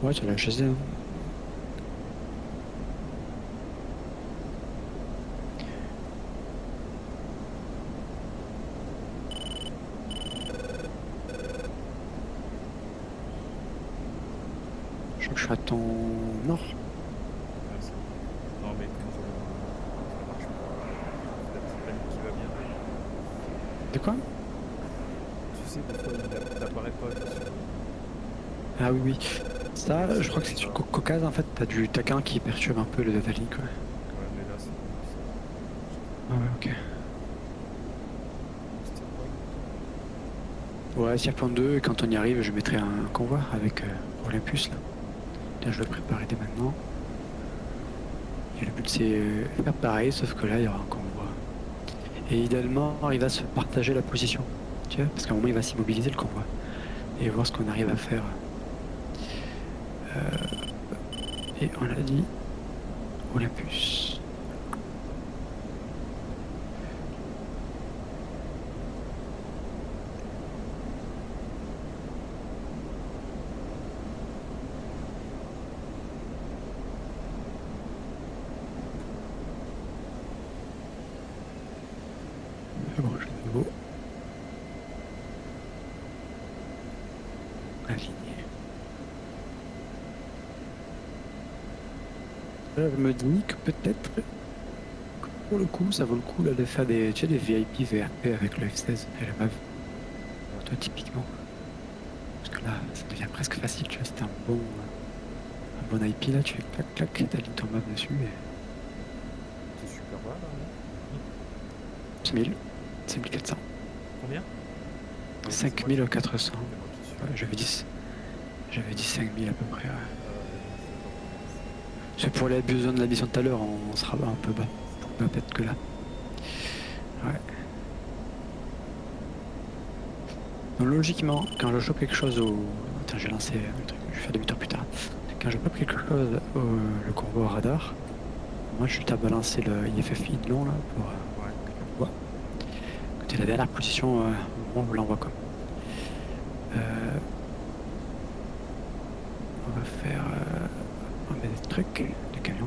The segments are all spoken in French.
Ouais, tu l'as HSD. Hein. Je crois que je suis à ton nord. Ouais, c'est bon. Non, mais quand ça marche pas, la petite panique qui va bien. De quoi? Tu sais, des fois, il n'apparaît pas là, sur Ah oui, oui. et Ça, ça je crois doit que être c'est sur ça. Caucase, en fait, t'as qu'un qui perturbe un peu le data link, ouais. Ouais, mais là, c'est bon, ça va. Ah ouais, ok. On se tire pas bientôt. Ouais, Serpent 2, et quand on y arrive, je mettrai un convoi avec Olympus, là. Tiens, je vais le préparer dès maintenant. Et le but, c'est faire pareil, sauf que là, il y aura un convoi. Et idéalement, il va se partager la position. Tu vois, parce qu'à un moment, il va s'immobiliser, le convoi. Et voir ce qu'on arrive à faire. Et on a dit Olympus. Ah bon, je vais de nouveau aligner. Là, je me dis que peut-être, pour le coup, ça vaut le coup là, de faire des, tu sais, des VIP VRP avec le F16 et le MAV. Ouais, Toi, typiquement. Parce que là, ça devient presque facile, tu vois, si t'as un bon IP, là, tu fais clac, clac, t'alignes ton MAV dessus et t'es super bas là, non? 5000, 5400. Combien? Ah oui, c'est moi qui. 5400. C'est moi qui suis Ouais, bas. j'avais dit 5000 à peu près. Ouais. Non, je vais pas prendre ça. C'est pour les besoins de la mission de tout à l'heure, on sera un peu bas. Peut-être que là. Ouais. Donc logiquement, quand je chope quelque chose au... Attends, j'ai lancé le truc, je vais faire demi-tour plus tard. Quand je chope quelque chose au le convoi au radar, moi je suis à balancer le IFF long là pour Ouais. que tu vois. C'était la dernière position au moment où je l'envoie comme. Euh, on va faire... on met des trucs, des camions.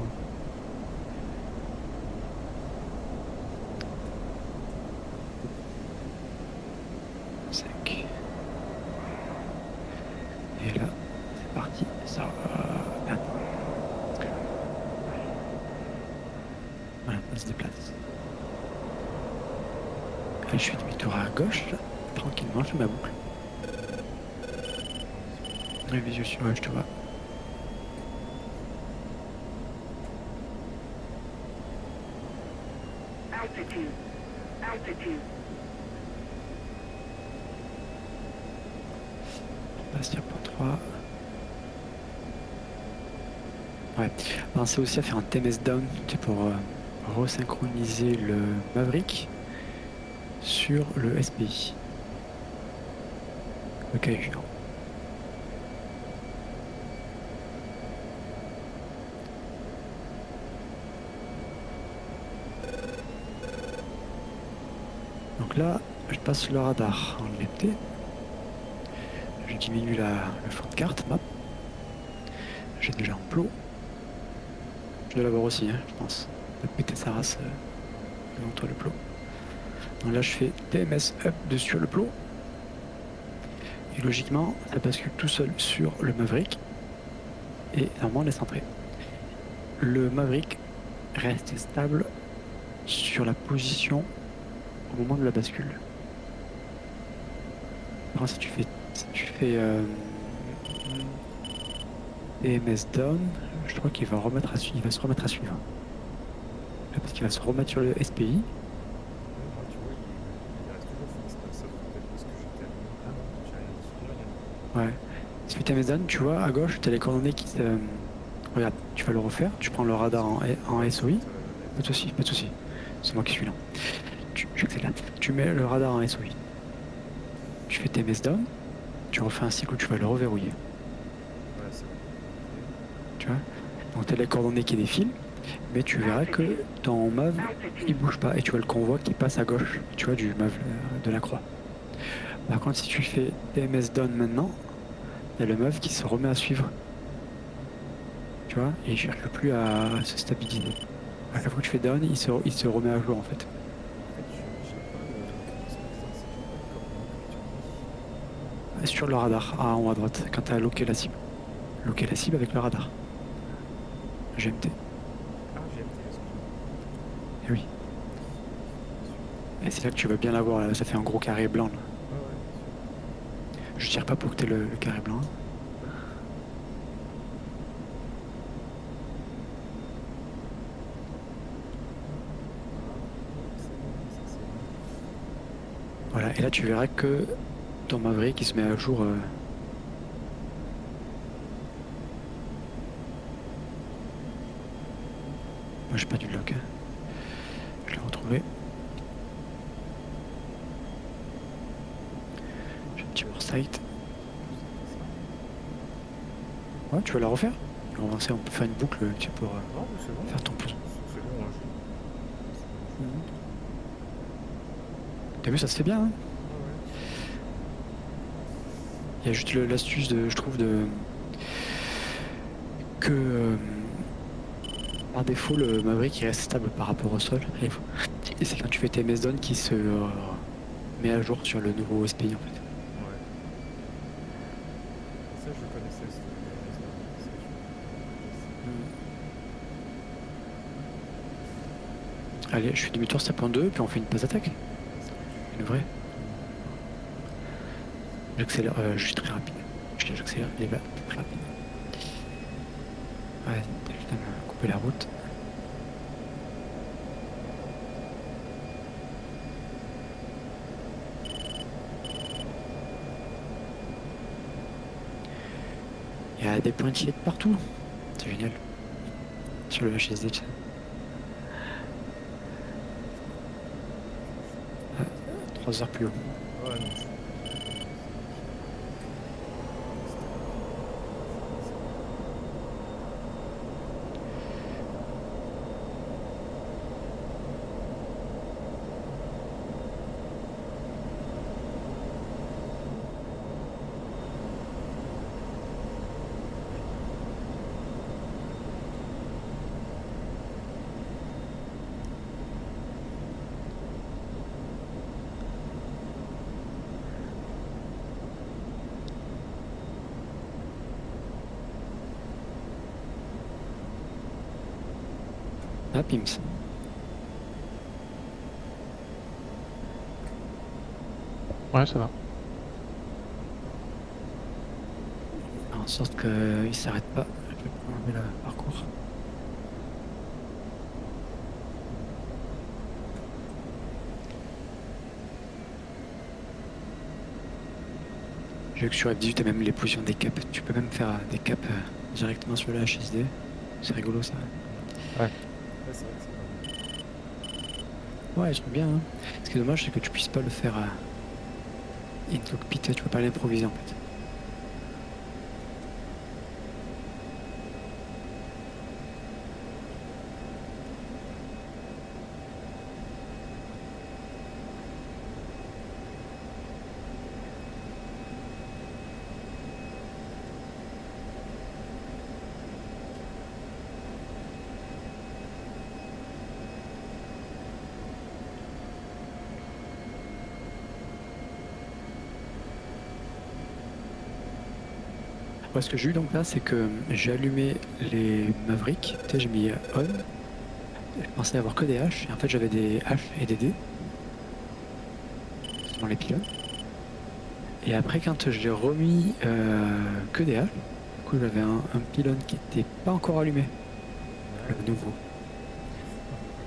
5. Et là, c'est parti. Ça va... Merde. Voilà, on se déplace. Là, je fais demi-tour à gauche, là. Tranquillement, je fais ma boucle. En visu. Oui, mais je suis... Ouais, je te vois. Altitude. Altitude. Bastien point 3. Ouais. Pensez aussi à faire un TMS down, tu sais, pour resynchroniser le Maverick sur le SPI. Le cas échéant. Donc là, je passe le radar en LMT. Je diminue le fond de carte, map. J'ai déjà un plot. Je dois l'avoir aussi, hein, je pense. De péter sa race devant toi le plot. Donc là, je fais TMS up dessus le plot. Et logiquement, ça bascule tout seul sur le Maverick. Et normalement, on est centré. Le Maverick reste stable sur la position au moment de la bascule. Alors, si tu fais TMS down, je crois qu'il va il va se remettre à suivre. Parce qu'il va se remettre sur le SPI. Ouais, moi, tu vois, il reste toujours full stack, ça peut-être parce que j'étais allumé. Ah non, j'ai rien dit. J'ai rien dit. Ouais. Si tu fais TMS down, tu vois, à gauche, tu as les coordonnées qui se... Regarde, tu vas le refaire. Tu prends le radar en Ouais, SOI. select Pas de FOI. souci, pas de souci. C'est moi qui suis là. J'accélère. Tu mets le radar en SOI. Tu fais TMS down. Tu refais un cycle où tu vas le reverrouiller. Ouais, c'est bon. Ok. Tu vois. Donc tu as les coordonnées qui défilent. Mais tu verras que Altitude. ton MAV, il Altitude. bouge pas. Et tu vois le convoi qui passe à gauche. Tu vois, du MAV de la croix. Par contre, si tu fais TMS down maintenant, il y a le MAV qui se remet à suivre tu vois, et il cherche plus à se stabiliser. À chaque fois que tu fais down, il se remet à jour en fait. En fait, j'ai pas le. Comment ça dit ça? C'est j'ai pas le coordonnées comme tu dis. Sur le radar, en haut à droite, quand tu as loqué la cible. Loquer la cible avec le radar. GMT. Ah, GMT, excuse-moi. Eh oui. Et c'est là que tu vas bien l'avoir, là. Ça fait un gros carré blanc. Là. Ouais, ouais, bien sûr. Je tire pas pour que tu aies le carré blanc. C'est bon, ça c'est bon. Voilà, et là tu verras que ton Maverick qui se met à jour. Moi j'ai pas du lock. Hein. Je l'ai retrouvé. J'ai un petit sight. Ouais, tu veux la refaire? On va on peut faire une boucle tu sais, pour Non, mais c'est bon. faire ton pouce. C'est bon, hein, T'as vu, ça se fait bien. Hein. Ouais, ouais. Il y a juste l'astuce, je trouve, que par défaut, le Maverick il reste stable par rapport au sol. Et c'est quand tu fais tes MS down qui se met à jour sur le nouveau SPI en fait. Ouais. Ça, je connaissais ce mécanisme. Ça, Allez, je fais demi-tour step en 2, puis on fait une passe d'attaque. Une vraie. J'accélère, je suis très rapide. J'accélère, il va très rapide. Ouais, je vais me couper la route. Il y a des pointillés de partout. C'est génial. Sur le HSD, tu sais. 3 heures plus haut. Ouais, non, Ah, Pims. Ouais, ça va. Faire en sorte qu'il s'arrête pas. Je vais enlever le parcours. J'ai vu que sur F18, t'as même les positions des caps. Tu peux même faire des caps directement sur le HSD. C'est rigolo ça. ouais, c'est vrai que c'est pas mal. Ouais, ils sont bien. Hein. Ce qui est dommage, c'est que tu puisses pas le faire in cockpit. Tu peux pas l'improviser en fait. Ouais, ce que j'ai eu donc là, c'est que j'ai allumé les Mavericks. Tu sais, j'ai mis on. Je pensais avoir que des H. Et en fait, j'avais des H et des D dans les pylônes. Et après, quand j'ai remis que des H, du coup, j'avais un pylône qui n'était pas encore allumé, le nouveau.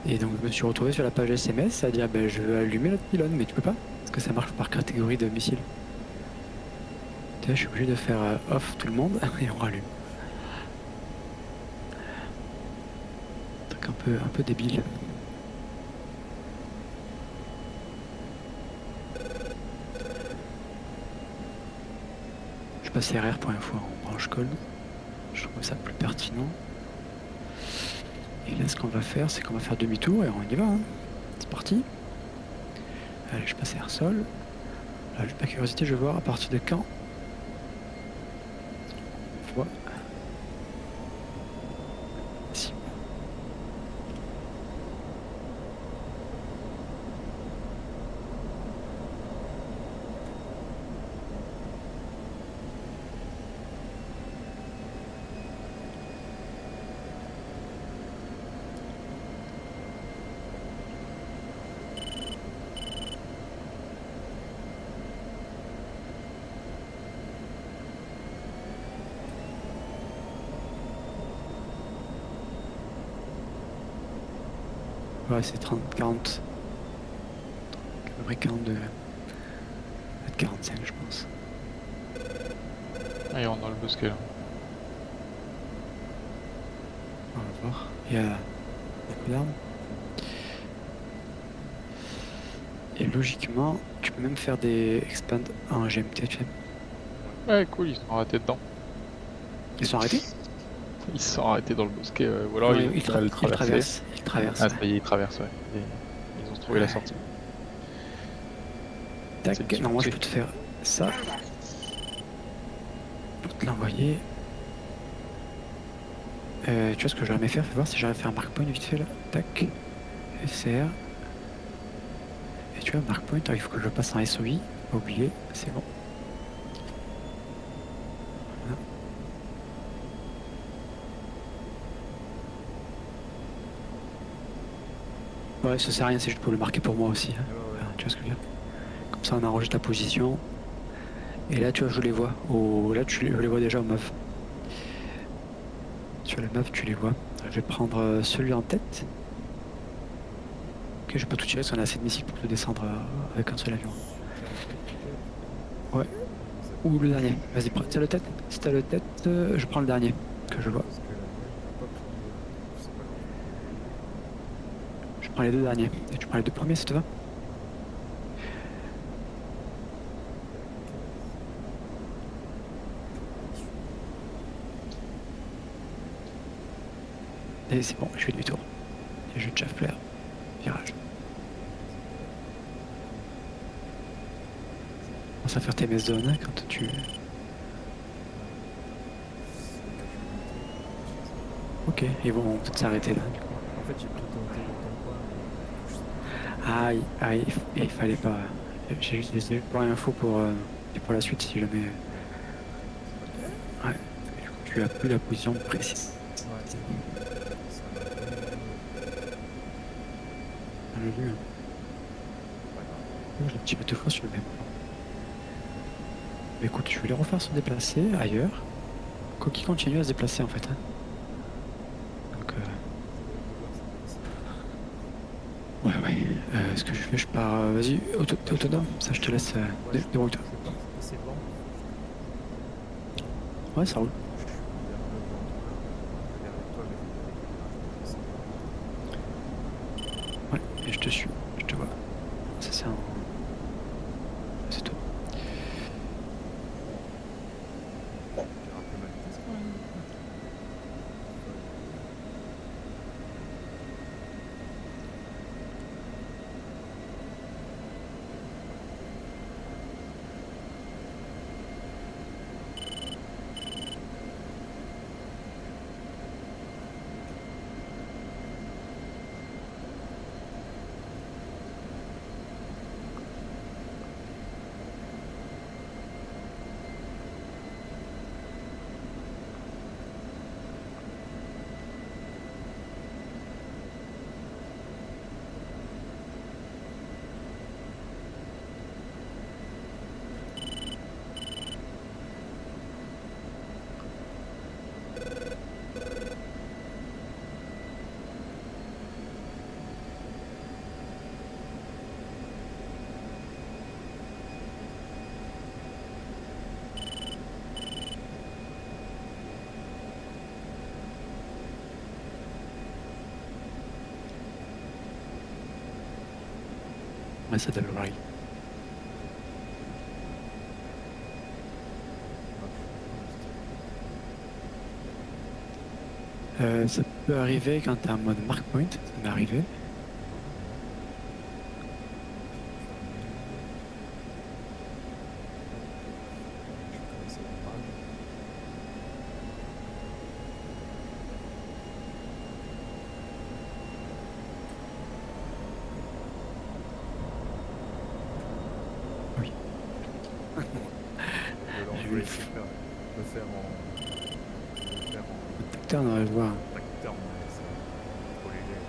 Et donc, je me suis retrouvé sur la page SMS à dire ben, je veux allumer l'autre pylône, mais tu peux pas, parce que ça marche par catégorie de missiles. Tu vois, je suis obligé de faire off tout le monde et on rallume. Truc un peu débile. Je passe RR pour info en branche cold. Je trouve ça plus pertinent. Et là, ce qu'on va faire, c'est qu'on va faire demi-tour et on y va. Hein. C'est parti. Allez, je passe air sol. Là, juste par curiosité, je vais voir à partir de quand. On voit. Ouais, c'est 30, 40. À peu près 42. Peut-être 45, je pense. Ah, il rentre dans le bosquet là. On va voir. Il y a beaucoup d'armes. Et logiquement, tu peux même faire des expand en GMT, tu sais. Ouais, cool, ils se sont arrêtés dedans. Ils sont arrêtés? Ils se sont arrêtés dans le bosquet, ou alors Non, ils ont du mal à le ils traverser. traversent. Ils traversent. Ah, ça y est, ils traversent, ouais. Ils ont trouvé la Ouais. sortie. C'est le Tac. petit Non, moi je foncé. peux te faire ça. Je peux te l'envoyer. Tu vois ce que j'aurais aimé faire? Fais voir si j'arrive à faire un mark point vite fait là. Tac. SR. Et tu vois, mark point, il faut que je passe en SOI. Pas oublier, c'est bon. Voilà. Ouais, ça sert à rien, c'est juste pour le marquer pour moi aussi. Hein. Ouais. Enfin, tu vois ce que je veux dire? Comme ça, on enregistre la position. Et là, tu vois, je les vois. Là, je les vois déjà au meuf. Sur les meufs, tu les vois. Je vais prendre celui en tête. Ok, je vais pas tout tirer parce qu'on a assez de missiles pour te descendre avec un seul avion. Ouais. Ou le dernier. Vas-y, t'as le tête? Si t'as le tête, je prends le dernier que je vois. Parce que la mienne n'a pas pris de. Je sais pas quand. Je prends les deux derniers. Et tu prends les deux premiers, ça te va? Et c'est bon, je fais demi-tour. Et je chauffe l'air. Virage. Commence à faire tes zones hein, quand tu. Ok, ils vont peut-être s'arrêter là. Du coup. En fait, j'ai pris ton coin, mais je sais pas. Aïe, aïe, il fallait pas. J'ai juste des pour info et pour la suite si jamais. Ouais, du coup, tu as plus la position précise. Ouais. Ça m'a vraiment. On l'a vu. Hein. Pas grave. Je l'ai tiré 2 fois sur le même plan. Mais écoute, je vais les refaire se déplacer ailleurs. Quoi qu'il continue à se déplacer en fait. Hein. Donc, ouais, ouais. Ce que je fais, je pars. Vas-y, t'es autonome. Ça, je te laisse. Ouais, Débrouille-toi. je vais pas passer devant. Ouais, ça roule. Je suis un peu derrière toi, mais Ouais, et je te suis. Je te vois. Ça, c'est un. C'est tout. j'ai un peu ma vitesse quand même. Ouais, ça devrait arriver. Ça peut arriver quand t'es en mode mark point, ça m'est arrivé. Oui. Je vais essayer de le faire en Putain, on aurait le voir. tracteur, mais c'est trop léger.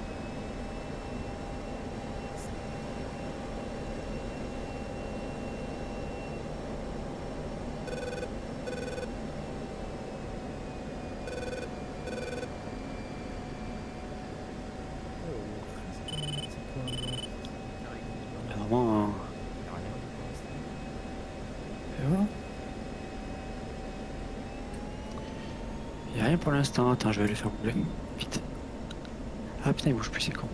vraiment un... Il n'y a rien pour l'instant. Et voilà. Il n'y a rien pour l'instant. Attends, je vais aller faire bouler. Vite. Ah putain, il bouge plus, c'est con.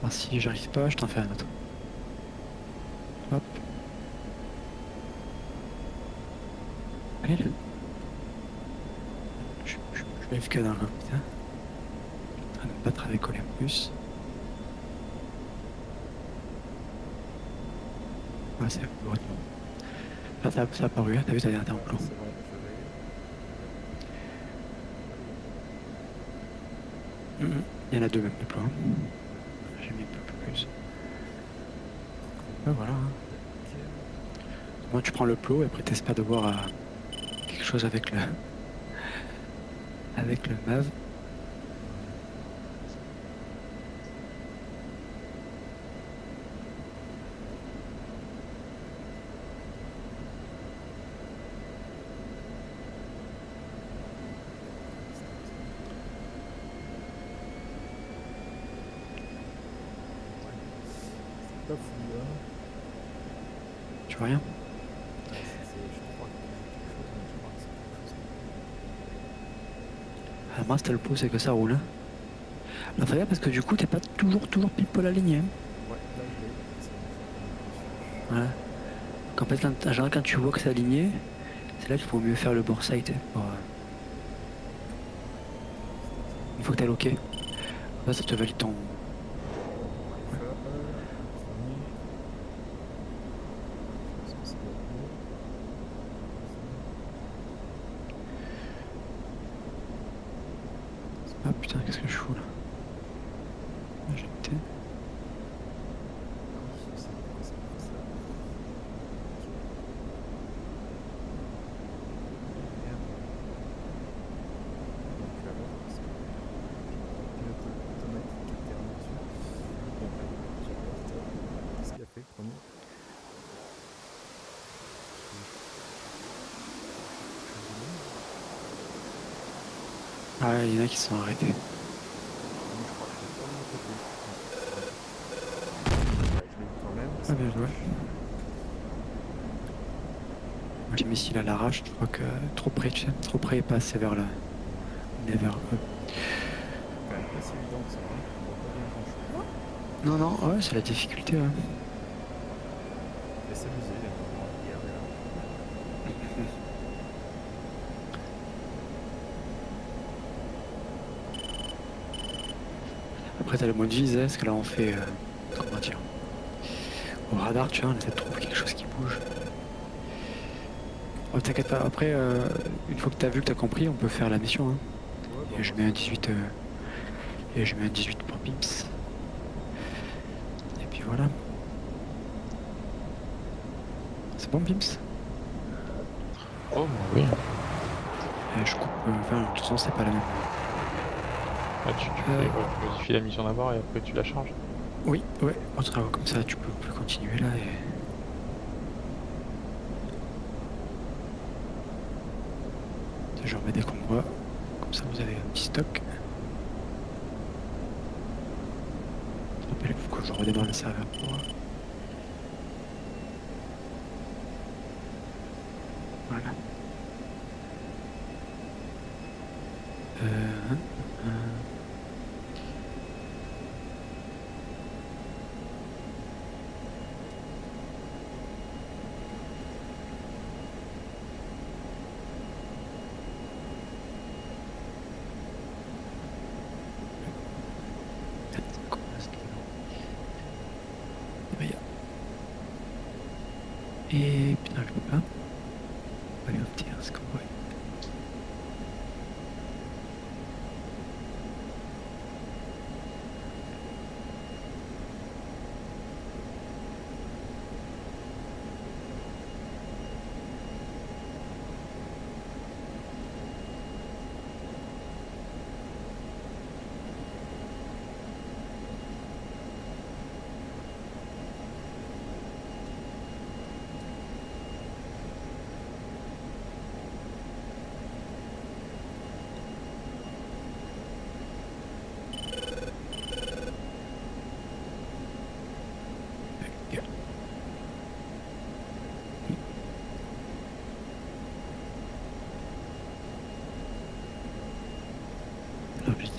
Ah, si j'arrive pas, je t'en fais un autre. Hop. Allez là. Je lève que dans le putain. Je suis en train de me battre avec Olympus. Ah, c'est bon. Là, ça a apparu, hein. T'as vu, t'as un plomb. C'est bon, je l'ai. Il y en a deux même, des plombs. J'ai mis un peu plus. Ouais, voilà. Hein. Moi, tu prends le plot et après, t'espères de voir quelque chose avec le MAV. Pas fou, là. Tu vois rien? Je crois que j'ai quelque chose, mais je crois que c'est quelque chose qui... Ah, moi, c'était le plot, c'est que ça roule. Hein. Alors, fais bien parce que du coup, t'es pas toujours pile poil aligné. Hein. Ouais, là je l'ai. C'est bon. Voilà. Donc, en fait, en général, quand tu vois que c'est aligné, c'est là qu'il faut mieux faire le bord side. Une fois que t'as le OK, là, ça te valide ton. Ah putain, qu'est-ce que je fous là? J'ai été. Qu'est-ce qu'il a fait le premier? Ah, il y en a qui se sont arrêtés. Je crois que c'est pas de mon côté. Ouais, je l'ai vu quand même. Ah, bien joué. Moi, j'ai mis s'il à l'arrache, je crois que trop près, tu sais, trop près et pas assez vers là. On est vers eux. Quand même pas si évident que ça, hein. On voit pas bien grand chose. Non, non, ouais, c'est la difficulté. Ouais. Il va s'amuser, là, hier, là. Après, t'as le mode vise, parce que là, on fait. Comment dire? Au radar, tu vois, on essaie de trouver quelque chose qui bouge. Oh, t'inquiète pas, après, une fois que t'as vu, que t'as compris, on peut faire la mission. Hein. Ouais, bah, Et je mets un 18. Et je mets un 18 pour Pips. Et puis voilà. C'est bon, Pips? Oh, oui. Et je coupe. Enfin, de toute façon, c'est pas la même. Ah, tu modifies la mission d'abord et après tu la charges. Oui, ouais, comme ça, tu peux continuer là et. Je remets des combats, comme ça vous avez un petit stock. Rappelez-vous que je redémarre le serveur pour moi. Voilà. Euh, euh, Et putain, je peux pas. On va aller obtenir ce qu'on voit.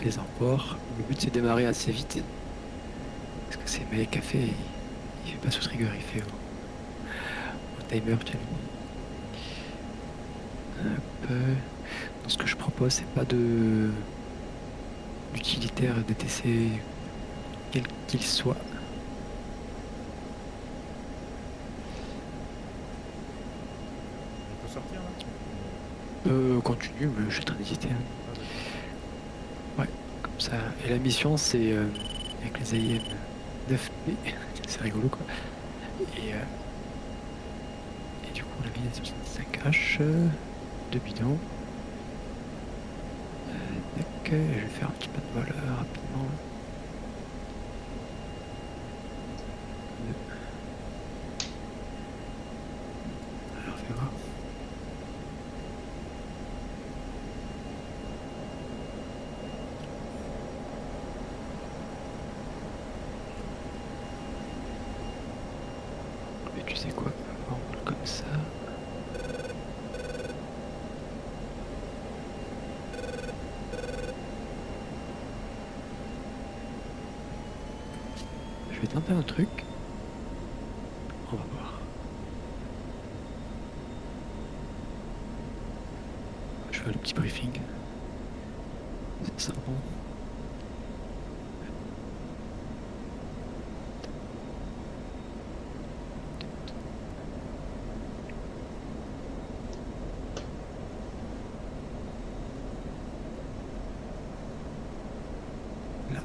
les emports. Le but c'est de démarrer assez vite. Parce que c'est Malek Café, il fait pas sous trigger, il fait au timer challenge. Hop. Donc ce que je propose, c'est pas d'utilitaire DTC, quel qu'il soit. On peut sortir là? Continue, mais je suis en train d'hésiter. Hein. Ah, d'accord. Ouais, comme ça. Et la mission, c'est avec les AIM 9P, c'est rigolo quoi. Et du coup, on a mis 5H, 2 bidons. Tac, je vais faire un petit pas de vol rapidement. Alors, fais voir. Mais tu sais quoi, on roule comme ça. Je vais tenter un truc. On va voir. Je fais le petit briefing. Ça sera bon. Là.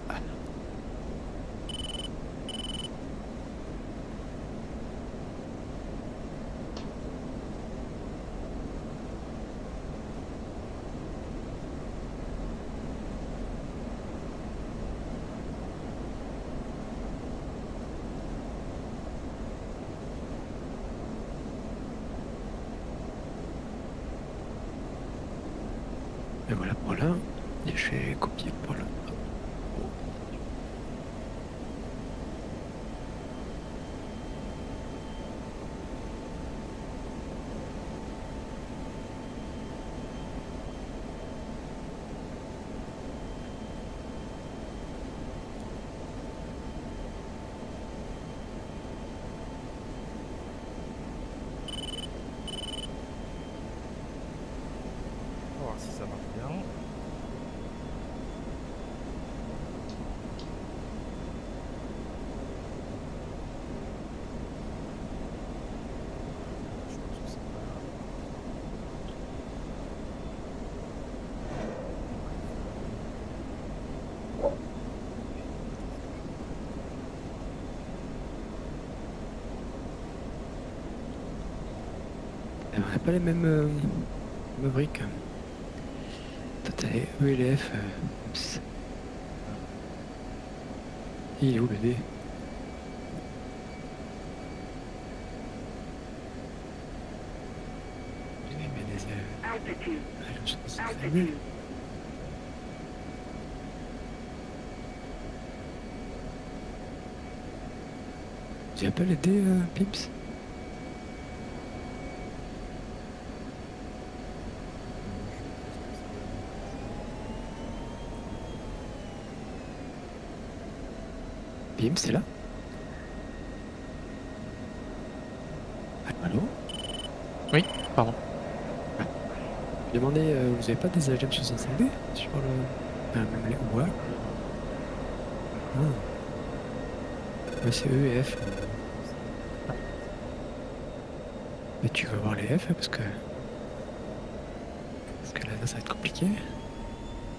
Et voilà pour l'un. Et je vais copier pour l'autre. On va voir si ça marche bien. Je pense que c'est pas... On n'a pas les mêmes briques. Toi, t'as les E et les F. Oups. Il est où le D? Il met des Altitude. Altitude. Altitude. Tu as pas les D, Pips? Pips, c'est là? Allô? Oui, pardon. Je demandais, vous avez pas des AGM 65D sur le. Même les. Ouais. Ah. Ouais, c'est E et F. Mais tu vas voir les F parce que. Parce que là, ça va être compliqué.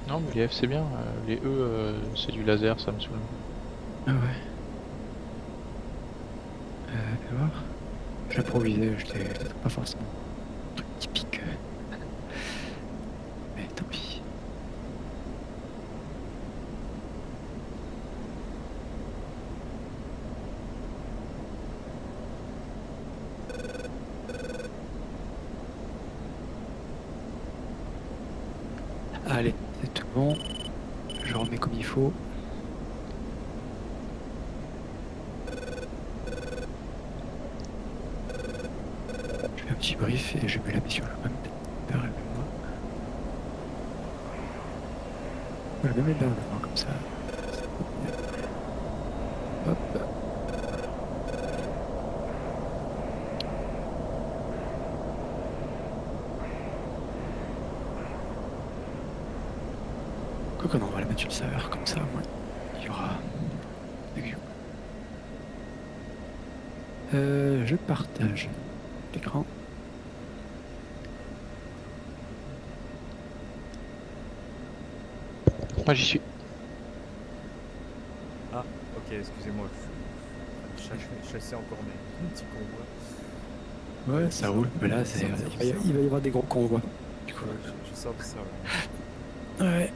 Non, mais les F c'est bien. Les E, c'est du laser, ça me saoule. Ah ouais. Fais voir. J'improvisais, j'étais peut-être pas forcément un truc typique. Mais tant pis. Allez, c'est tout bon. Je remets comme il faut. Je fais un petit brief et je mets la mission là. Même. Le même l'hébergement comme ça. Hop. Quoique non, on va la mettre sur le serveur comme ça, au moins il y aura des views. Je partage l'écran. Moi j'y suis. Ah, ok, excusez-moi, je suis en train de chasser encore mes petits convois. Ouais, ça roule. Mais là, il va y avoir des gros convois. Du coup. Ouais, je sors du serveur. Ouais.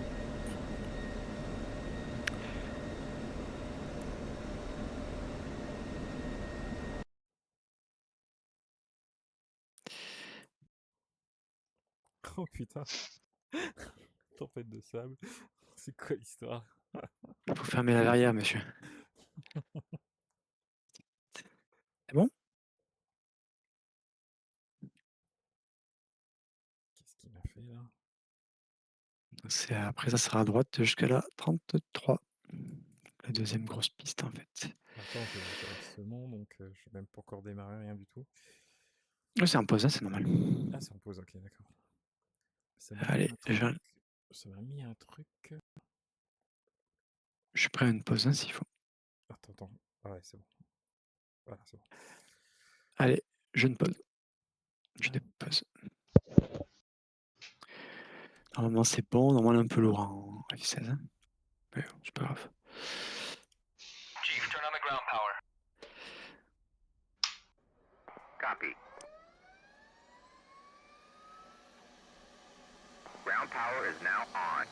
Oh putain, tempête de sable, c'est quoi l'histoire? Il faut fermer la verrière, monsieur. C'est bon? Qu'est-ce qu'il m'a fait là? Après, ça sera à droite jusqu'à la 33. La deuxième grosse piste, en fait. Attends, je lance ce nom, donc je n'ai même pas encore démarré, rien du tout. Ouais, c'est un pause, hein, c'est normal. Ah, c'est en pause, ok, d'accord. Ça m'a mis Allez, un truc. Ça m'a mis un truc. je suis prêt à une pause, hein, s'il faut. Attends. Ah ouais, c'est bon. Voilà, c'est bon. Allez, je ne pause. Je Ah, dépose. Normalement, c'est bon. Normalement, un peu lourd en F16. Hein. Mais bon, c'est pas grave. Chief, turn on the ground power. Copy. Ground power is now on.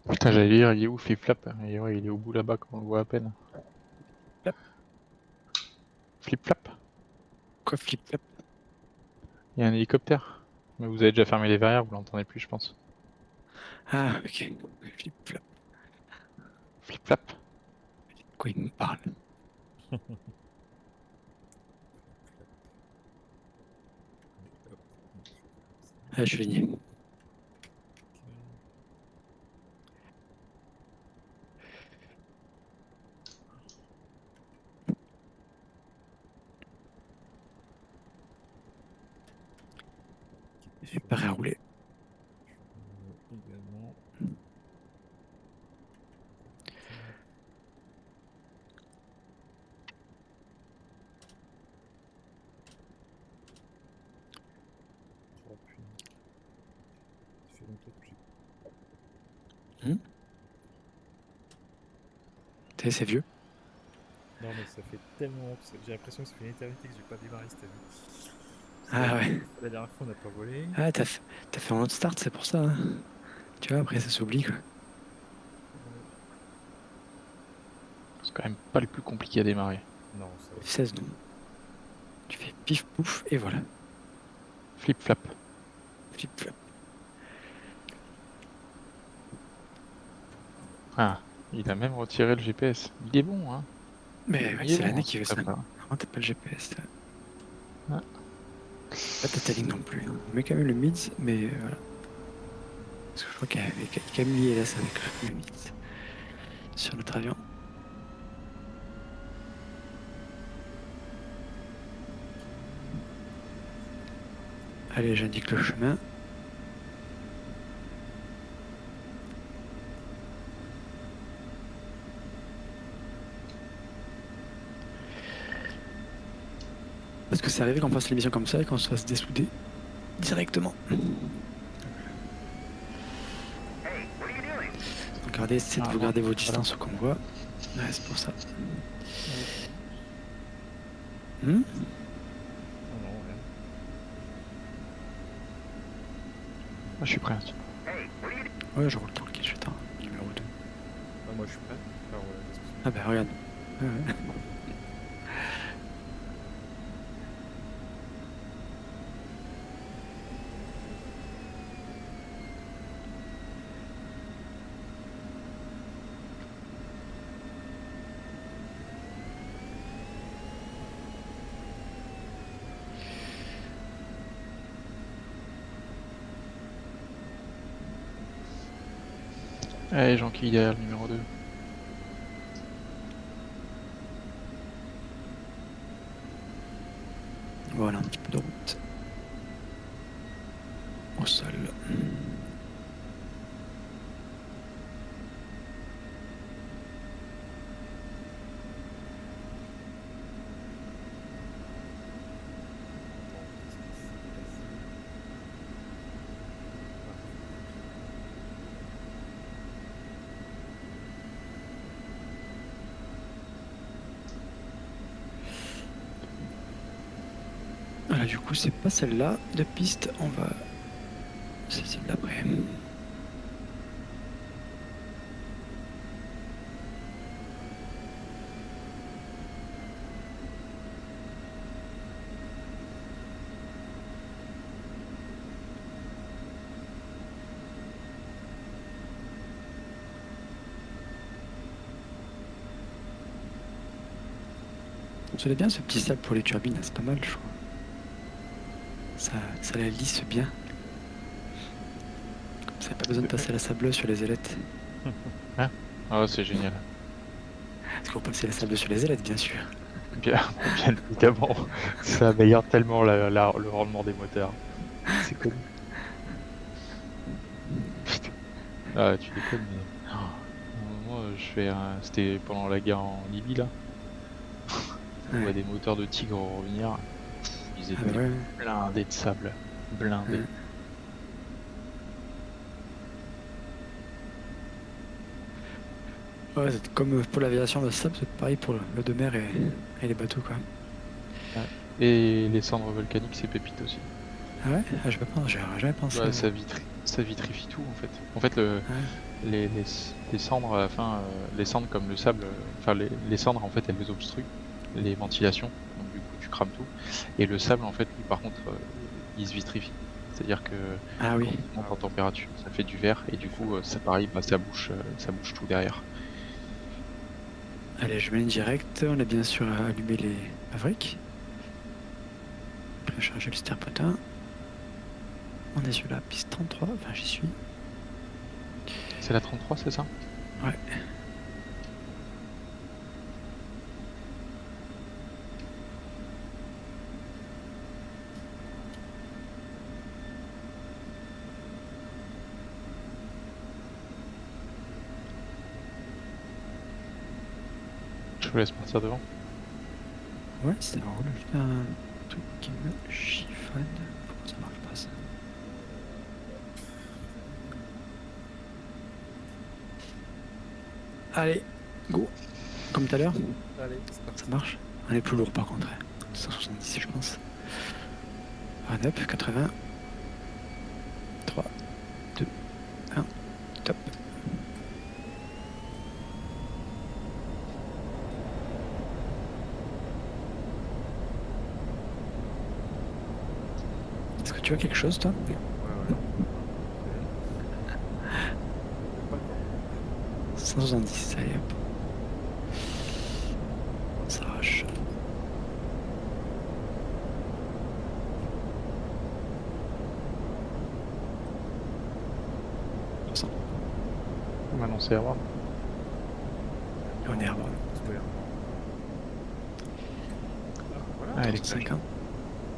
Putain, j'allais dire, il est où Flip-Flap? Et ouais, il est au bout là-bas, quand on le voit à peine. Flap. Flip-Flap? Quoi, flip-flap? Il y a un hélicoptère. Mais vous avez déjà fermé les verrières, vous l'entendez plus, je pense. Ah, ok. Flip-flap. Flip-Flap? Quoi, il me parle? Allez, hop, on fait comme ça. Ah, je vais nier. Ok. Je suis prêt à rouler. Également. Oh putain. Ça fait longtemps que j'ai. Tu sais, c'est vieux. Non, mais ça fait tellement longtemps. J'ai l'impression que ça fait une éternité que j'ai pas démarré cette année. Ah ouais. La dernière fois, on n'a pas volé. Ah, t'as fait un autre start, c'est pour ça. Hein. Tu vois, après ça s'oublie quoi. C'est quand même pas le plus compliqué à démarrer. Non, ça va. F16 non. Tu fais pif pouf et voilà. Flip flap. Flip flap. Ah, il a même retiré le GPS. Il est bon, hein. Mais ouais, Il est c'est bon, l'année hein, qui veut ce ça. prépa. Normalement t'as pas le GPS. Là. Ah. Pas ta ligne non plus. On met quand même le mids, mais voilà. Parce que je crois qu'il y avait Camille et LS avec le mids sur notre avion. Allez, j'indique le chemin. Parce que c'est arrivé qu'on fasse l'émission comme ça et qu'on se fasse dessouder directement. Hey, what are you doing? Regardez, essayez de Ah, vous non, garder vos voilà. distances au convoi. Ouais, c'est pour ça. Hmm Non, non, rien. Ah, je suis prêt. Hey, what are you doing? Ouais, je roule tranquille, je t'en numéro 2. Ah, moi, je suis prêt. Alors, Ah bah regarde. Ouais, ouais. Allez, Jean-Qui derrière le numéro 2. Voilà, un petit peu de route. Au sol. Voilà, du coup, c'est pas celle-là de piste, on va. C'est celle d'après. C'est bien ce petit sable pour les turbines, c'est pas mal, je crois. Ça la lisse bien. Comme ça, pas besoin de passer la sableuse sur les ailettes. Ah, c'est génial. Parce qu'on passer la sableuse sur les ailettes, bien sûr. Bien, bien évidemment. Ça améliore tellement le rendement des moteurs. C'est connu. Putain. Ah, tu déconnes, mais. Moi, je fais un. C'était pendant la guerre en Libye, là. On voit Ouais. des moteurs de Tigre revenir. Ils étaient Ah bah ouais. blindés de sable. Blindés. Ouais. Ouais, c'est comme pour l'aviation, le sable, c'est pareil pour le de mer et les bateaux, quoi. Et les cendres volcaniques, c'est pépite aussi. Ah ouais? Ah, j'ai jamais pensé. Ouais, ça vitrifie tout, en fait. En fait, les cendres, à la fin, les cendres comme le sable, enfin, les cendres, en fait, elles obstruent les ventilations. Donc, du coup, tu crames tout. Et le sable, en fait, lui, par contre, il se vitrifie. C'est-à-dire que Ah oui. quand il monte en température, ça fait du verre. Et du coup, ça pareil, bah, ça bouche tout derrière. Allez, je mets direct. On a bien sûr allumé les Mavericks. Précharger le sterpotin. On est sur la piste 33, enfin j'y suis. C'est la 33, c'est ça? Ouais. Je vous laisse partir devant. Ouais, ça roule. J'ai un truc qui me chiffonne. Pourquoi ça marche pas ça? Allez, go. Comme tout à l'heure, allez, c'est parti. ça marche. On est plus lourd par contre. 170 je pense. Run up, 80. 3, 2, 1. Top. Est-ce que tu as quelque chose, toi? Ouais, ouais. Pas tant. 170, allez hop. On s'arrache. Maintenant c'est à voir. Et on est à bord. Tout est voilà. Ah, elle est 50.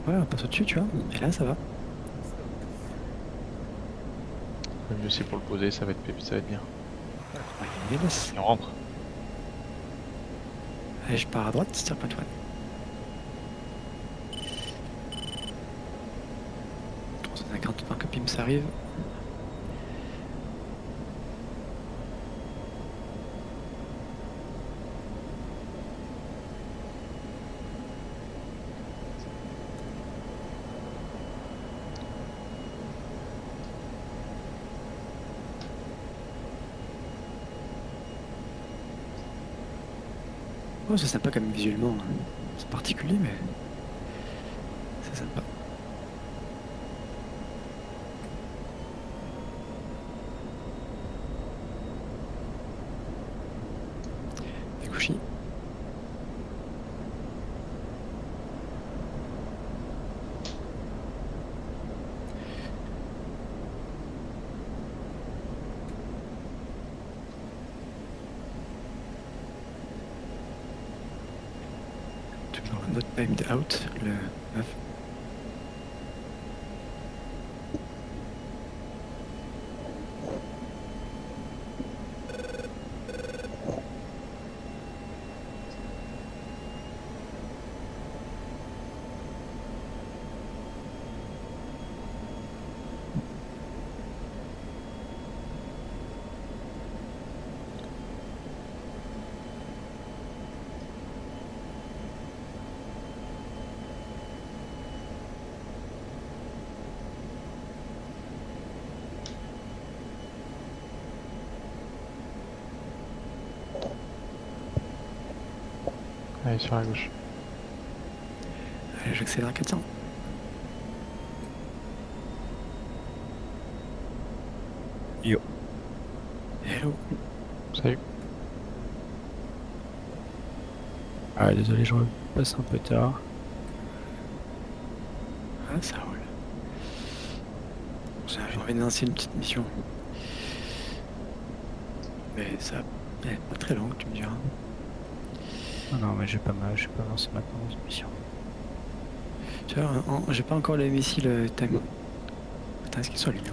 Ouais, on passe au-dessus, tu vois. Et là, ça va. Le mieux c'est pour le poser, ça va être bien. Ouais, il est laisse. Et on rentre. Allez, je pars à droite, c'est pas toi. 350, un que Pim s'arrive. Oh, c'est sympa comme visuellement. C'est particulier, mais c'est sympa. Ekushi. Toujours un autre timed out, le 9. Allez, sur la gauche. Allez, j'accélère à 400. Yo. Hello. Salut. Ah, désolé, je repasse un peu tard. Ah, ça roule. J'ai envie de lancer une petite mission. Mais ça, elle est pas très longue, tu me diras. Ah non, mais j'ai pas lancé maintenant cette mission. Tu vois, j'ai pas encore les missiles time. Attends, est-ce qu'ils sont allumés?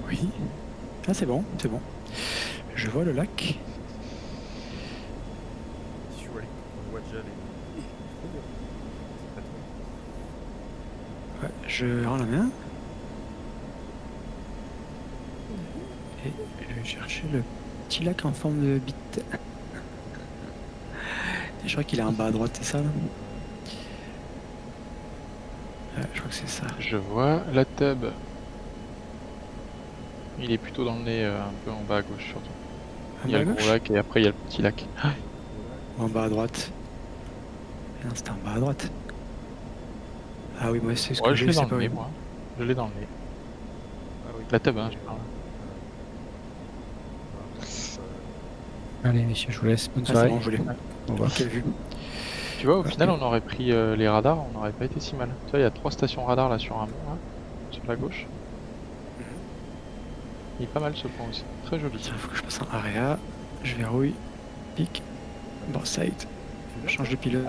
Oui. Ah, c'est bon, c'est bon. Je vois le lac. Je vois on voit déjà les. Ouais, je rends la main. Et je vais chercher le petit lac en forme de bite. Et je crois qu'il est en bas à droite, c'est ça là? Ouais, je crois que c'est ça. Je vois la tub. Il est plutôt dans le nez, un peu en bas à gauche surtout. En Il y a bas à le gros gauche lac et après il y a le petit lac. ou en bas à droite? Non, c'était en bas à droite. Ah oui, moi c'est ce Ouais, que je j'ai, l'ai c'est dans pas le nez, oui. moi. Je l'ai dans le nez. Ah oui. La tub, hein, je parle. Allez, messieurs, je vous laisse. Bonne Ah, c'est soirée. bon, je l'ai. Au revoir. Ok, vu. Tu vois, au Ouais. final, on aurait pris les radars, on n'aurait pas été si mal. Tu vois, il y a 3 stations radars là sur un mont, là, sur la gauche. Il est pas mal ce point aussi. Très joli. Tiens, faut que je passe en area. Je verrouille. Pic. Bon, side. Change de pilote.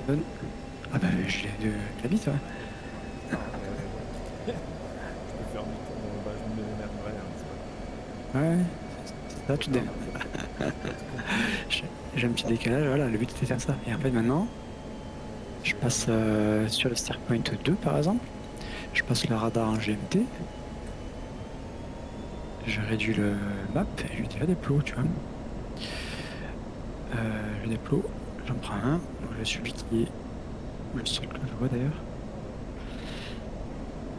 Ah bah, je l'ai de la bite, ouais. Je peux faire demi-tour, mais bah, je me m'énerverais, hein, c'est pas. Ouais, c'est ça, tu te J'ai un petit décalage, voilà, le but c'était de faire ça. Et en fait maintenant, je passe sur le Star Point 2 par exemple, je passe le radar en GMT, je réduis le map et je lui dis va des plots, tu vois. Je déploie, j'en prends un, donc je suis celui qui est le seul que je vois d'ailleurs.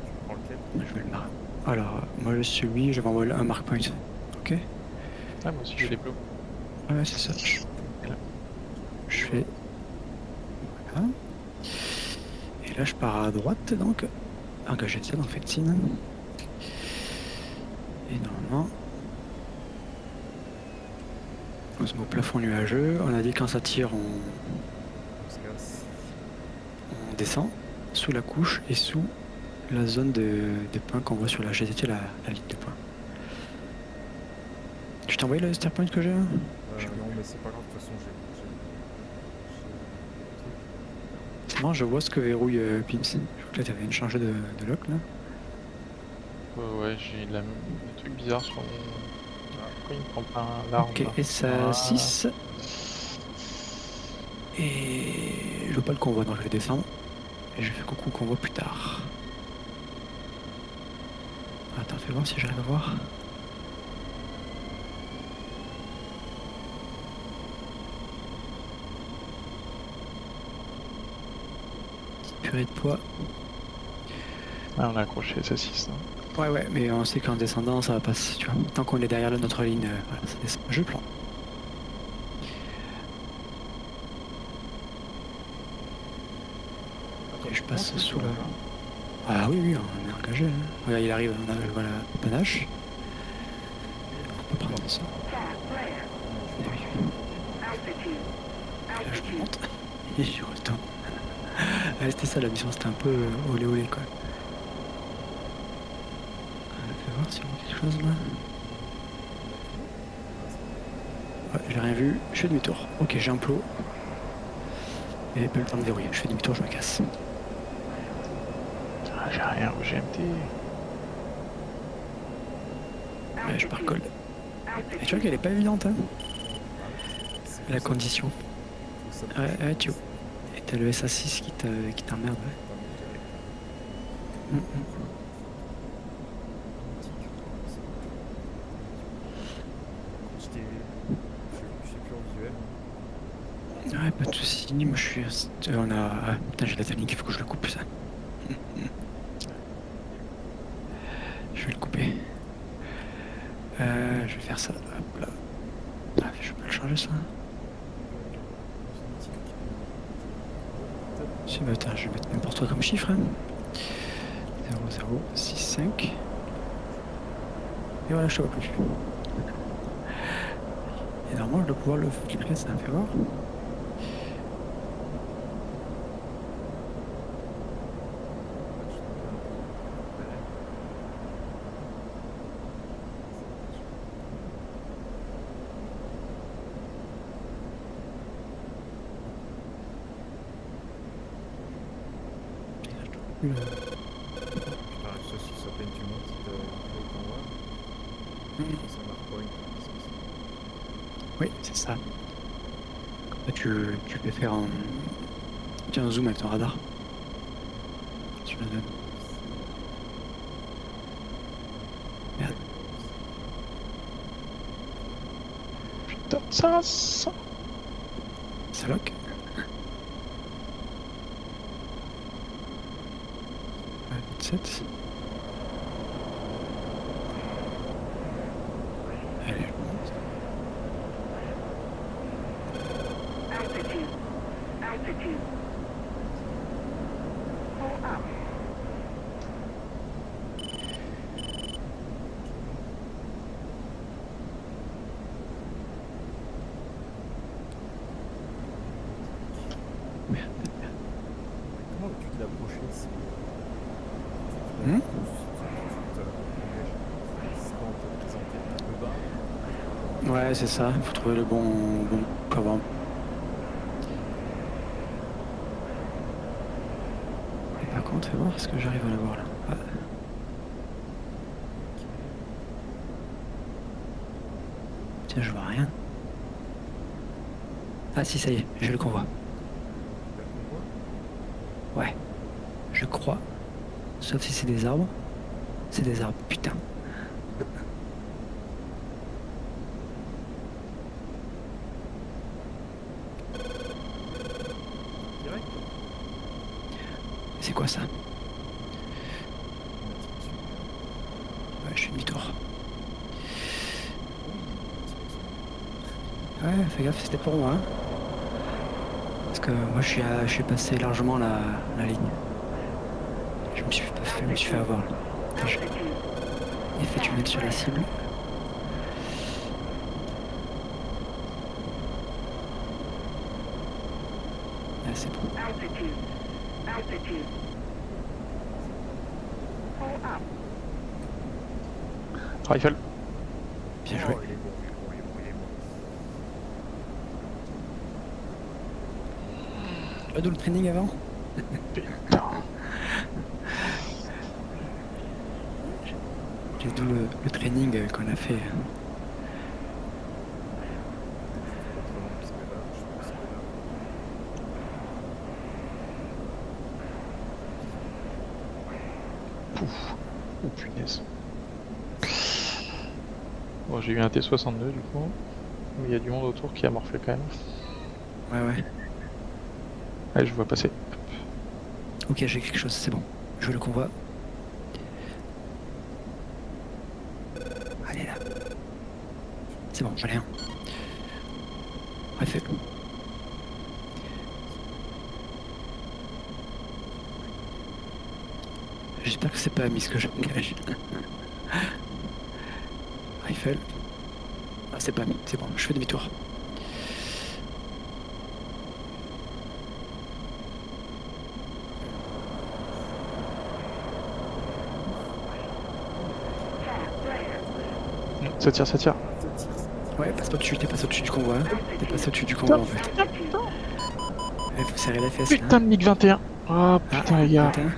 Tu prends lequel? Je vais le marquer. Alors, moi je suis lui, je vais envoyer un mark point. Ok? Ah, moi aussi j'ai les bleus. Ouais, c'est ça. Je fais. Voilà. Et là, je pars à droite, donc. Engager ça dans Fencine. Et normalement. On se met au plafond nuageux. On a dit quand ça tire, On se casse. on descend sous la couche et sous la zone de points qu'on voit sur la GTT, la ligne de points. Tu t'as envoyé le star point que j'ai là? Non, mais c'est pas grave, de toute façon, j'ai le truc. C'est marrant, je vois ce que verrouille Pims. Je crois que là, t'avais une chargée de lock là. Ouais, j'ai un truc bizarre sur mon. Ah, pourquoi il me prend pas l'arme Ok, là et ça Voilà. 6. Et je vois pas le convoi, donc je vais descendre. Et je fais coucou convoi plus tard. Attends, fais voir si j'arrive à voir. Petite purée de poids. Ah, on a accroché les saucisses. Ouais, ouais, mais on sait qu'en descendant, ça va passer, tu vois. Tant qu'on est derrière notre ligne, voilà, ça descend. Je plante. Et je passe sous la... Ah oui, oui, on est engagé. Hein. Regarde, il arrive, on a, voilà, panache. On peut prendre ça. Et oui, oui. Et là, je monte. Et je retourne. Ah, c'était ça la mission, c'était un peu olé olé quoi. Fais voir si on voit quelque chose là. Ouais, j'ai rien vu, je fais demi-tour. Ok, j'ai un plot. Et pas le temps de verrouiller, je fais demi-tour, je me casse. Ah, j'ai rien au GMT. Ouais, je pars cold. Et tu vois qu'elle est pas évidente, hein, la condition. Ouais, tu vois. Et t'as le SA6 qui t'emmerde, ouais. Je sais plus en visuel. Ouais, pas de soucis. Moi, je suis. On a. Ah, putain, j'ai la technique, il faut que je le coupe ça. Je vais le couper. Je vais faire ça. Hop là. Ah, je peux le changer ça. Si, bah, attends, je vais mettre n'importe quoi comme chiffre. Hein. 0, 0, 6, 5. Et voilà, je te vois plus. Et normalement, je dois pouvoir le flipper, ça me fait voir. Putain, ça, si ça peine tu montes, il t'envoie. Ça marque point. Oui, c'est ça. Là, tu peux faire un... Tiens, un zoom avec ton radar. Tu me le donnes. Merde. Putain, ça. Ça lock. 27. Allez, je monte. Comment tu te l'approches ici? Hmm? Ouais, c'est ça. Il faut trouver le bon pour avoir. Et par contre, fais voir, est-ce que j'arrive à l'avoir là? Ah. Tiens, je vois rien. Ah si, ça y est, j'ai le convoi. Ouais, je crois. Sauf si c'est des arbres. C'est des arbres, putain. C'est quoi ça? Ouais, fais gaffe, c'était pour moi. Hein. Parce que moi je suis passé largement la ligne. Je me suis fait avoir. Là. Attends, il fait une aide sur la cible. Ah, c'est bon. Rifle. Bien joué. Oh, il est bon, il est bon, il est bon, il est bon. D'où le training avant? Putain. J'ai d'où le training qu'on a fait. Autrement, parce que là, je pense que là, Pouf. Oh punaise. Bon, j'ai eu un T62 du coup. Mais il y a du monde autour qui a morflé quand même. Ouais, ouais. Allez, je vois passer. Ok, j'ai quelque chose, c'est bon. Je veux le convoi. Allez là. C'est bon, j'en ai un. Rifle. J'espère que c'est pas mis ce que j'engage. Rifle. Ah, c'est pas mis, c'est bon, je fais demi-tour. Ça tire, ça tire. Ouais, passe pas au-dessus, t'es passé au-dessus du convoi. Hein. T'es passé au-dessus du convoi en fait. Il faut serrer la fesse là. Putain de MiG 21. Oh putain les gars. Putain.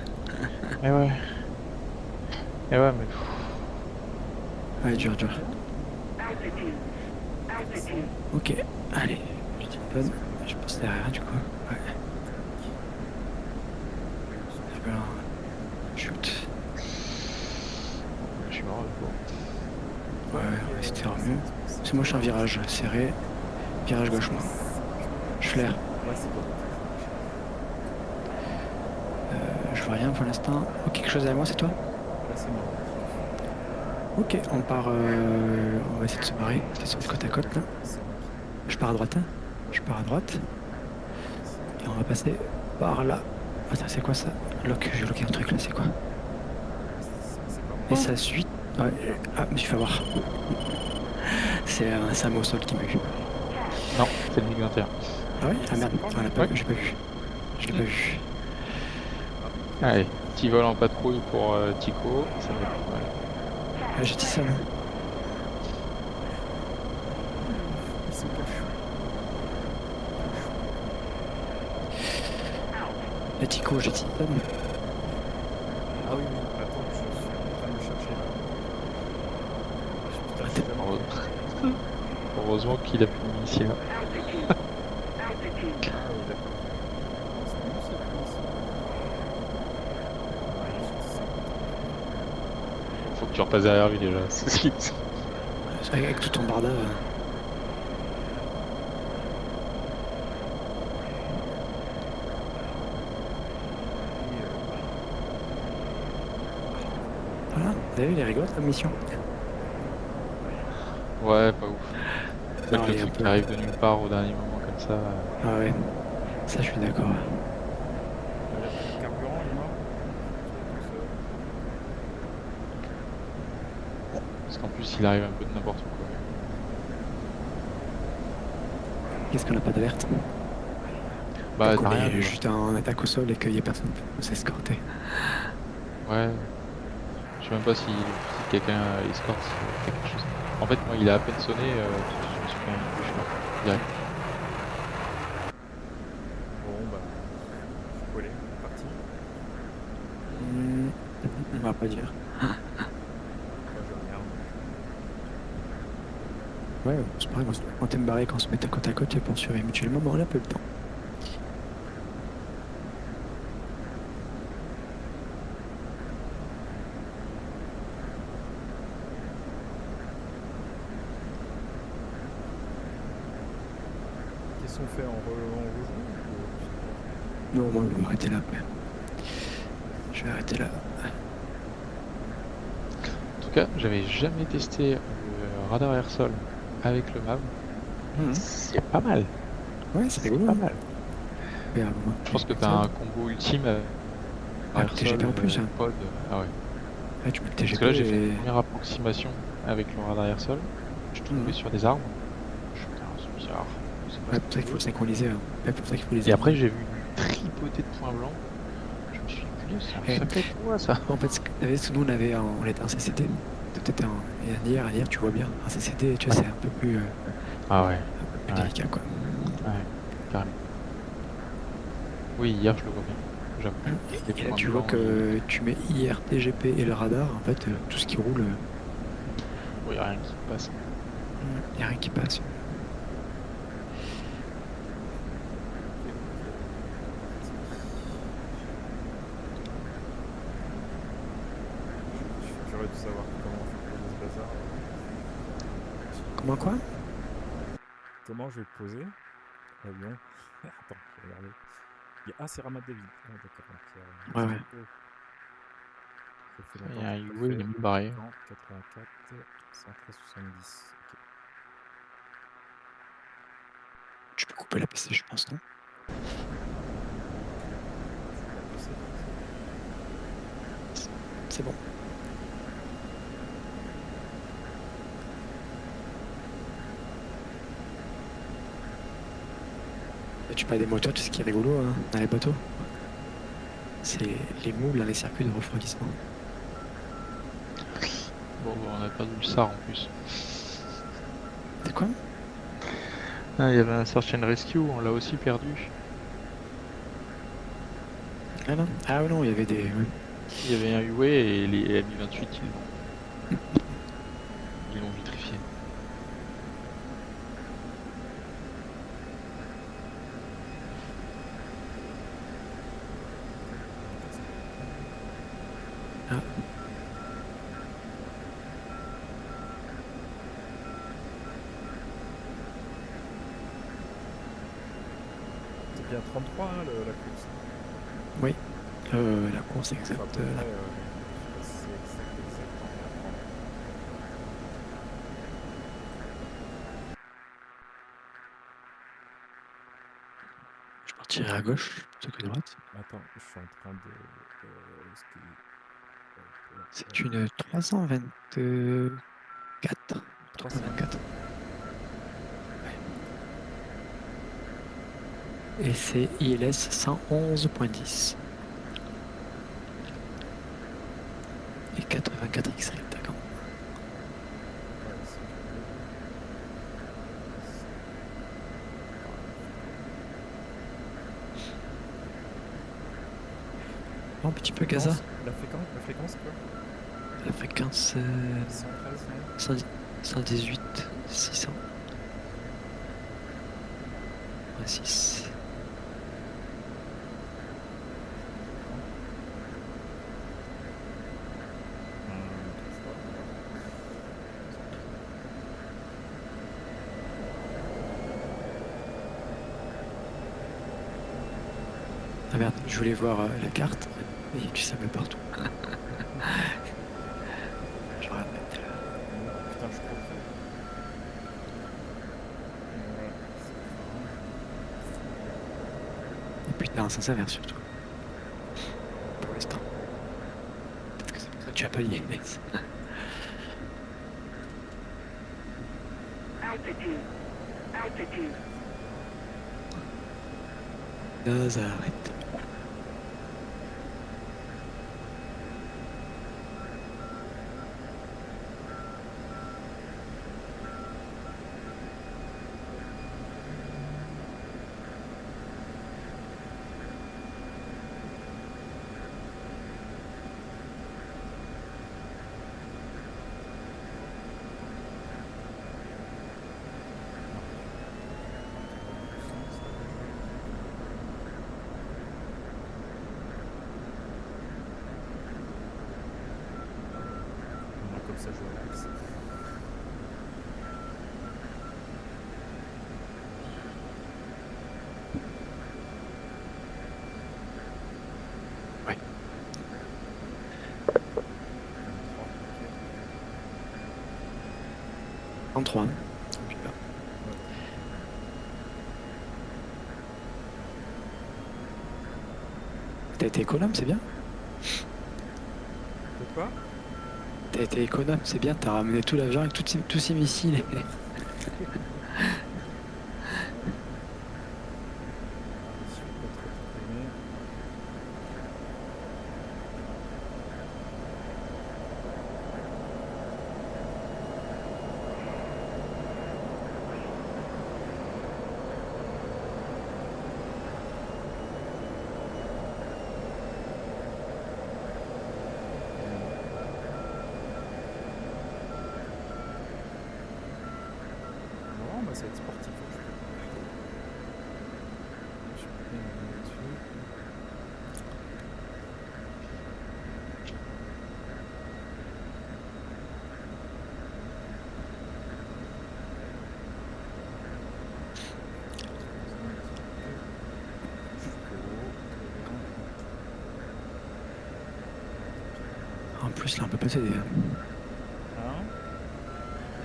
Eh ouais. Eh ouais mais... Ouais, dur, dur. Ok, allez. Je dis bonne. Je passe derrière du coup. Ouais. Je vais là. Shoot. Je suis mort du coup. Ouais, on va essayer de faire mieux. C'est moi, je suis un virage serré. Virage gauche, moi. Je flaire. ouais, c'est bon. Je vois rien pour l'instant. Oh, quelque chose à moi, c'est toi? Là, c'est mort. Ok, on part. On va essayer de se barrer. C'est sur le côte à côte là. C'est moi Je pars à droite. Hein. Je pars à droite. Et on va passer par là. Attends, c'est quoi ça? Lock, j'ai loqué un truc là, c'est quoi? c'est pas moi. Et ça suit. Ouais. Ah, je me suis fait avoir. C'est un mot au sol qui m'a eu. Non, c'est le MiG 21. Ah ouais? Ah merde, on l'a pas Ouais. vu, j'ai pas vu. Je l'ai pas vu. Allez, petit vol en patrouille pour Tico, ça va être pas mal. Ah, j'ai dit ça là. Il se cache. Et Tico, j'ai dit ça. Ah oui, oui. Attends, je suis en train de me chercher là. Putain, je suis vraiment... Heureusement qu'il a pu m'initier là. Ah oui, d'accord. C'est bon, c'est plus ici. Ouais, j'ai dit ça. Faut que tu repasses derrière lui déjà, c'est vite. Avec tout ton barda. Voilà, vous avez vu, il est rigolote comme mission. Ouais, pas ouf. En fait, Non, le il est un truc peu- qui arrive de nulle part au dernier moment comme ça. Ah ouais, ça je suis d'accord. Le carburant, il est mort. Parce qu'en plus, il arrive un peu de n'importe quoi. Qu'est-ce qu'on n'a pas d'alerte? Bah, Qu'on t'as rien est vu. juste en attaque au sol et qu'il n'y a personne pour nous escorter. Ouais. Je sais même pas si quelqu'un escorte quelque chose. En fait, moi, il a à peine sonné, je me suis fait un je suis mort. Direct. Bon, bah, je suis collé, on est parti. On va pas dire. Moi, je regarde. Ouais, c'est pareil, quand t'aimes barrer, quand on se met à côte et pour surveiller mutuellement, bon, on a peu le temps. Qu'est-ce qu'on fait en rejoint Non, moi, je vais m'arrêter là après. Je vais arrêter là. En tout cas, j'avais jamais testé le radar air-sol avec le MAV. Mhm. c'est pas mal. Ouais, c'est C'est rigolo. pas Hein. mal. Regarde, moi. Je pense que t'as un combo ultime Ah, le TGP en plus. Hein. pod. Ah ouais. Ah, tu mets le Parce TGP que là, j'ai fait une et... première approximation avec le radar air sol. Je suis tombé Mhm. sur des arbres. Je suis putain, c'est bizarre. C'est pas Ouais, ce pour que ça je qu'il faut veux. synchroniser. Hein. Ouais, pour ça qu'il faut les Et après, aligner. j'ai vu une tripotée de points blancs. Je me suis dit, punaise, c'est un Eh, sacré exploit ça. en fait, nous, on était en CCD. Toi, t'étais en IR, tu vois bien. En CCD, tu vois, c'est Ah ouais, un peu plus ouais, délicat, quoi. ouais, carrément. Oui, hier, je le vois bien. J'avoue. Les Et là, points tu vois blancs, que tu mets IR, TGP et le radar. En fait, tout ce qui roule, il n'y a rien qui passe. il n'y a rien qui passe. Je suis curieux de savoir comment je vais poser ce bazar. Comment quoi? Comment je vais le poser l'avion. Attends, je vais regarder. Ah, c'est Ramat David. Ah, d'accord. Donc, Ouais, ouais. oh, ça fait Il longtemps y a que un je l'ai pas UA, il est fait. mal barré. Quand 84, 113,70. Ok. Tu peux couper la PC, je pense, non? Je vais passer. C'est bon. Et tu parles des moteurs, tu sais ce qui est rigolo hein, dans les bateaux? C'est les moules dans les circuits de refroidissement. Bon, on a perdu le SAR en plus. C'est quoi? Ah, il y avait un Search and Rescue, on l'a aussi perdu. Ah non? Ah non, il y avait des... ouais. Il y avait un UA et les Mi-28, ils l'ont vitrifié. Ah. C'est bien 33 hein, la course. Oui. La course Enfin, à exacte. peu près, je sais pas si c'est exact en à prendre. Je partirai à gauche plutôt que à droite. Attends, je suis en train de. C'était. C'est une 324. 324. 324. Et c'est ILS 111.10. Et 84 X-Ray, d'accord. Ouais, c'est Un petit peu Gaza. La fréquence, quoi La fréquence 113, non 118 600. 6. Ah merde, je voulais voir la carte. Et tu sable partout. Je regarde mettre là. Putain, je crois que. Et puis t'as un sens inverse surtout. Pour l'instant. Peut-être que c'est pour ça que tu as pas l'ILS. Altitude. Altitude. Nazareth. Moi, comme ça, je relaxe. Ouais. 23, ok. 33. Hein. Puis là. T'as été économe, c'est bien. De quoi? T'as été économe, c'est bien. T'as ramené tout l'avion avec tous ces missiles. Je suis pas trop traîné. Non, bah ça va être sportif. Je suis pas bien là-dessus. En plus, là, on peut pas t'aider. Hein. Hein?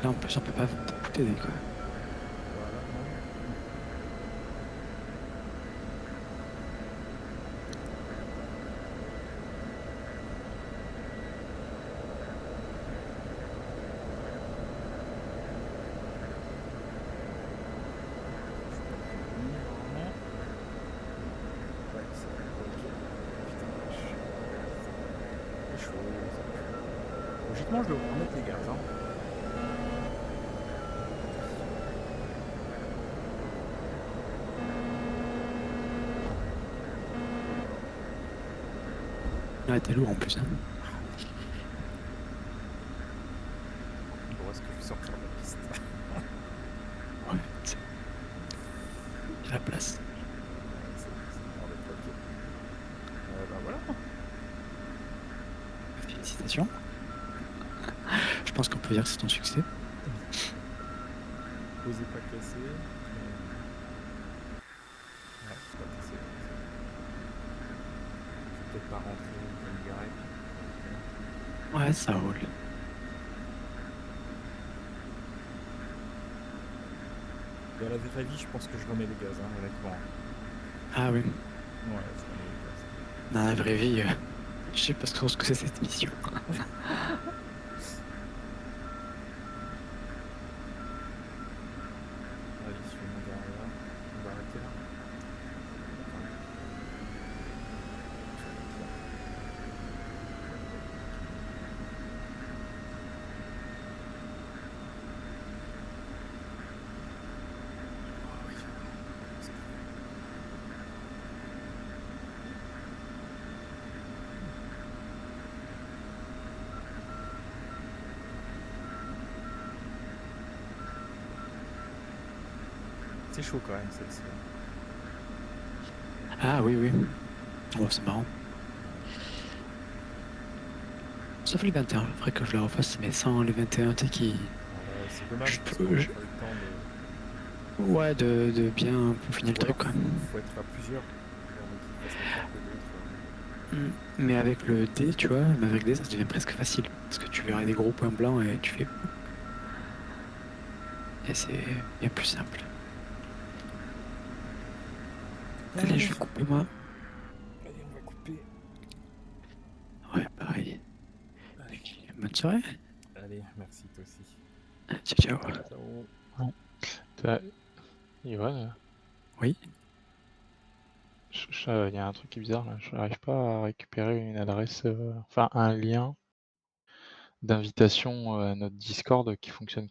Là, en plus, on peut pas t'aider, quoi. Voilà. Ouais, c'est ok. Putain, c'est chaud. Logiquement, je devrais remettre les gaz. Hein. Ouais, t'es lourd en plus. Hein. Bon, est-ce que je vais sortir de la piste? Ouais, c'est... Il y a la place. C'est l'air d'être ok. Bah voilà. Félicitations. Je pense qu'on peut dire que c'est ton succès. Posez pas cassé. Ouais, pas cassé. Je vais peut-être pas rentrer, je vais me garer. Ouais, ça roule. Dans la vraie vie, je pense que je remets les gaz, hein, honnêtement. Ah oui. Ouais, je remets les gaz. Dans la vraie vie, je sais pas ce que c'est cette mission. Allez, je vais me garer là. On va arrêter là. C'est chaud quand même celle-ci. Ah oui, oui. Oh, c'est marrant. Sauf les 21. Il faudrait que je le refasse, mais sans les 21, tu sais, qui... C'est dommage Je parce peux- qu'on n'a je- pas eu le temps de... Ouais, de bien finir le Ouais, truc, quoi. faut être à plusieurs. Genre, qui fasse le temps que d'autres. Mais avec le D, tu vois, mais avec D, ça devient presque facile. Parce que tu verras des gros points blancs et tu fais... Et c'est bien plus simple. Allez, je vais couper, moi. Allez, on va couper. Ouais, pareil. Allez, Bonne soirée. allez, merci toi aussi. Ciao, ciao. Ciao. Ivan, Oui. il y a un truc qui est bizarre là, je n'arrive pas à récupérer une adresse, enfin un lien d'invitation à notre Discord qui fonctionne